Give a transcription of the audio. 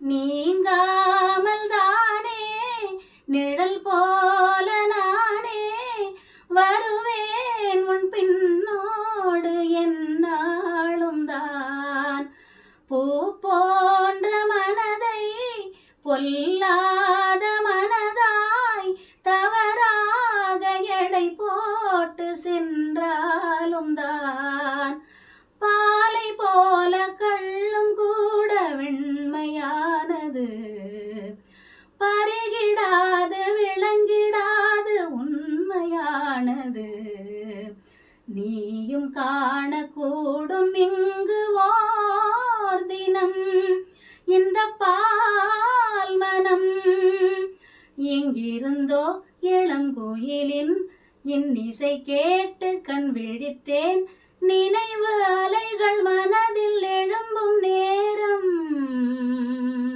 நீங்காமல் தானே நிழல் போல நானே வருவேன் உன் பின்னோடு என்னாலும் தான். பூ போன்ற மனதை பொல்லாத மனதாய் தவறாக எடை போட்டு சென்றாலும் தான். பாலை போல கள்ளும் கூட வெண்மையானது, பருகிடாது விளங்கிடாது உண்மையானது. நீயும் காணக்கூடும் இங்கு ஓர் தினம் இந்த பால் மனம். எங்கிருந்தோ இளங்குயிலின் இன்னிசை கேட்டு கண் விழித்தேன். நினைவு அலைகள் மனதில் எழும்பும் நேரம்